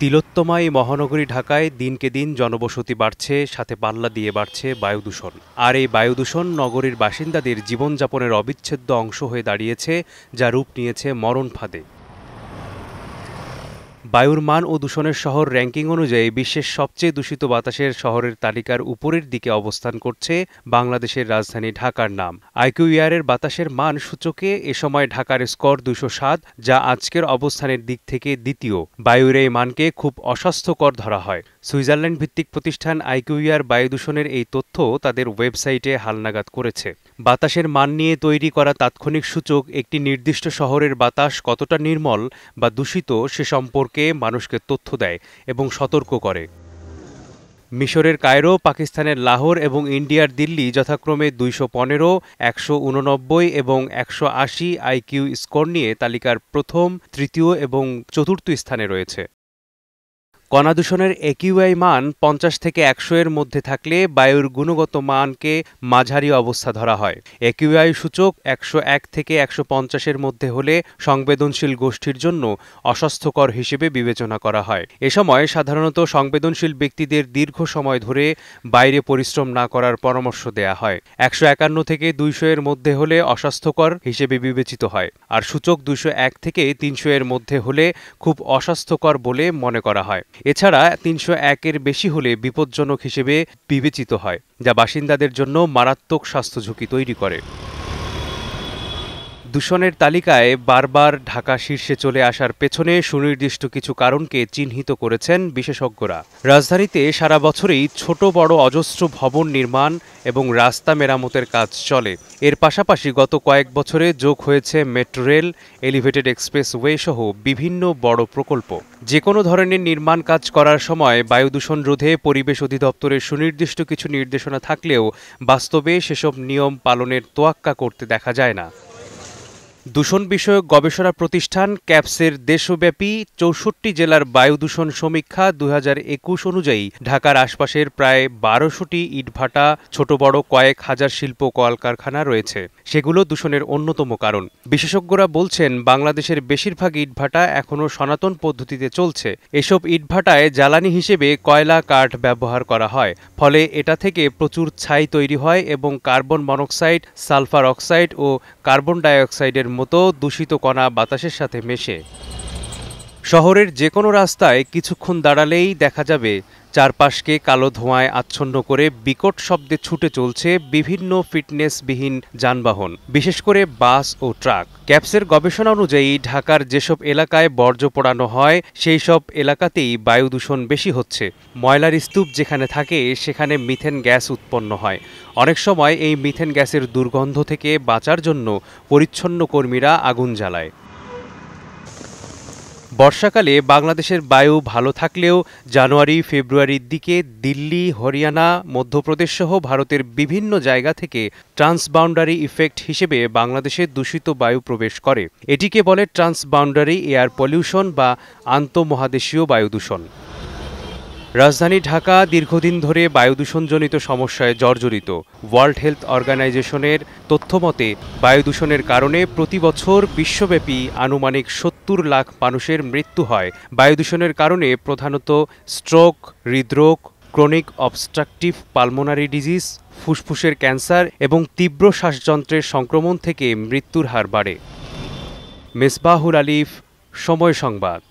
তিলোত্তমা এই মহানগরী ঢাকায় দিনকে দিন জনবসতি বাড়ছে, সাথে পাল্লা দিয়ে বাড়ছে বায়ুদূষণ। আর এই বায়ুদূষণ নগরীর বাসিন্দাদের জীবনযাপনের অবিচ্ছেদ্য অংশ হয়ে দাঁড়িয়েছে, যা রূপ নিয়েছে মরণ ফাঁদে। বায়ুর মান ও দূষণের শহর র্যাঙ্কিং অনুযায়ী বিশ্বের সবচেয়ে দূষিত বাতাসের শহরের তালিকার উপরের দিকে অবস্থান করছে বাংলাদেশের রাজধানী ঢাকার নাম। আইকিউইআরের বাতাসের মান সূচকে এ সময় ঢাকার স্কোর ২০৭, যা আজকের অবস্থানের দিক থেকে দ্বিতীয়। বায়ুর এই মানকে খুব অস্বাস্থ্যকর ধরা হয়। সুইজারল্যান্ড ভিত্তিক প্রতিষ্ঠান আইকিউইআর বায়ু দূষণের এই তথ্য তাদের ওয়েবসাইটে হালনাগাদ করেছে। বাতাসের মান নিয়ে তৈরি করা তাৎক্ষণিক সূচক একটি নির্দিষ্ট শহরের বাতাস কতটা নির্মল বা দূষিত সে সম্পর্কে মানুষকে তথ্য দেয় এবং সতর্ক করে। মিশরের কায়রো, পাকিস্তানের লাহোর এবং ইন্ডিয়ার দিল্লি যথাক্রমে ২১৫, ১৮৯ এবং ১৮০ আইকিউ স্কোর নিয়ে তালিকার প্রথম, তৃতীয় এবং চতুর্থ স্থানে রয়েছে। কণা দূষণের একিউআই মান ৫০ থেকে ১০০ এর মধ্যে থাকলে বায়ুর গুণগত মানকে মাঝারি অবস্থা ধরা হয়। একিউআই সূচক ১০১ থেকে ১৫০ এর মধ্যে হলে সংবেদনশীল গোষ্ঠীর জন্য অস্বাস্থ্যকর হিসেবে বিবেচনা করা হয়। এ সময় সাধারণত সংবেদনশীল ব্যক্তিদের দীর্ঘ সময় ধরে বাইরে পরিশ্রম না করার পরামর্শ দেয়া হয়। ১৫১ থেকে ২০০ এর মধ্যে হলে অস্বাস্থ্যকর হিসেবে বিবেচিত হয়, আর সূচক ২০১ থেকে ৩০০ এর মধ্যে হলে খুব অস্বাস্থ্যকর বলে মনে করা হয়। এছাড়া ৩০১ এর বেশি হলে বিপজ্জনক হিসেবে বিবেচিত হয়, যা বাসিন্দাদের জন্য মারাত্মক স্বাস্থ্য ঝুঁকি তৈরি করে। দূষণের তালিকায় বারবার ঢাকা শীর্ষে চলে আসার পেছনে সুনির্দিষ্ট কিছু কারণকে চিহ্নিত করেছেন বিশেষজ্ঞরা। রাজধানীতে সারা বছরই ছোট বড় অজস্র ভবন নির্মাণ এবং রাস্তা মেরামতের কাজ চলে। এর পাশাপাশি গত কয়েক বছরে যোগ হয়েছে মেট্রো রেল, এলিভেটেড এক্সপ্রেসওয়ে সহ বিভিন্ন বড় প্রকল্প। যে কোনো ধরনের নির্মাণ কাজ করার সময় বায়ু দূষণ রোধে পরিবেশ অধিদপ্তরের সুনির্দিষ্ট কিছু নির্দেশনা থাকলেও বাস্তবে সেসব নিয়ম পালনের তোয়াক্কা করতে দেখা যায় না। দূষণ বিষয়ক গবেষণা প্রতিষ্ঠান ক্যাপসের দেশব্যাপী ৬৪ জেলার বায়ু দূষণ সমীক্ষা ২০২১ অনুযায়ী ঢাকার আশপাশের প্রায় ১২০০টি ইটভাটা, ছোট বড় কয়েক হাজার শিল্প কলকারখানা রয়েছে। সেগুলো দূষণের অন্যতম কারণ। বিশেষজ্ঞরা বলছেন, বাংলাদেশের বেশিরভাগ ইটভাটা এখনও সনাতন পদ্ধতিতে চলছে। এসব ইটভাটায় জ্বালানি হিসেবে কয়লা, কাঠ ব্যবহার করা হয়। ফলে এটা থেকে প্রচুর ছাই তৈরি হয় এবং কার্বন মনোক্সাইড, সালফার অক্সাইড ও কার্বন ডাইঅক্সাইডের মতো দূষিত কণা বাতাসের সাথে মেশে। শহরের যে কোনো রাস্তায় কিছুক্ষণ দাঁড়ালেই দেখা যাবে চারপাশকে কালো ধোঁয়ায় আচ্ছন্ন করে বিকট শব্দে ছুটে চলছে বিভিন্ন ফিটনেসবিহীন যানবাহন, বিশেষ করে বাস ও ট্রাক। ক্যাপসের গবেষণা অনুযায়ী ঢাকার যেসব এলাকায় বর্জ্য পোড়ানো হয় সেই সব এলাকাতেই বায়ু দূষণ বেশি হচ্ছে। ময়লার স্তূপ যেখানে থাকে সেখানে মিথেন গ্যাস উৎপন্ন হয়। অনেক সময় এই মিথেন গ্যাসের দুর্গন্ধ থেকে বাঁচার জন্য পরিচ্ছন্ন কর্মীরা আগুন জ্বালায়। বর্ষাকালে বাংলাদেশের বায়ু ভালো থাকলেও জানুয়ারি, ফেব্রুয়ারির দিকে দিল্লি, হরিয়ানা, মধ্যপ্রদেশ সহ ভারতের বিভিন্ন জায়গা থেকে ট্রান্সবাউন্ডারি ইফেক্ট হিসেবে বাংলাদেশে দূষিত বায়ু প্রবেশ করে। এটিকে বলে ট্রান্সবাউন্ডারি এয়ার পলিউশন বা আন্তঃমহাদেশীয় বায়ু দূষণ। রাজধানী ঢাকা দীর্ঘদিন ধরে বায়ুদূষণজনিত সমস্যায় জর্জরিত। ওয়ার্ল্ড হেলথ অর্গানাইজেশনের তথ্যমতে বায়ুদূষণের কারণে প্রতি বছর বিশ্বব্যাপী আনুমানিক ৭০ লাখ মানুষের মৃত্যু হয়। বায়ুদূষণের কারণে প্রধানত স্ট্রোক, হৃদরোগ, ক্রনিক অবস্ট্রাকটিভ পালমোনারি ডিজিজ, ফুসফুসের ক্যান্সার এবং তীব্র শ্বাসযন্ত্রের সংক্রমণ থেকে মৃত্যুর হার বাড়ে। মেসবাহুল আলিফ, সময় সংবাদ।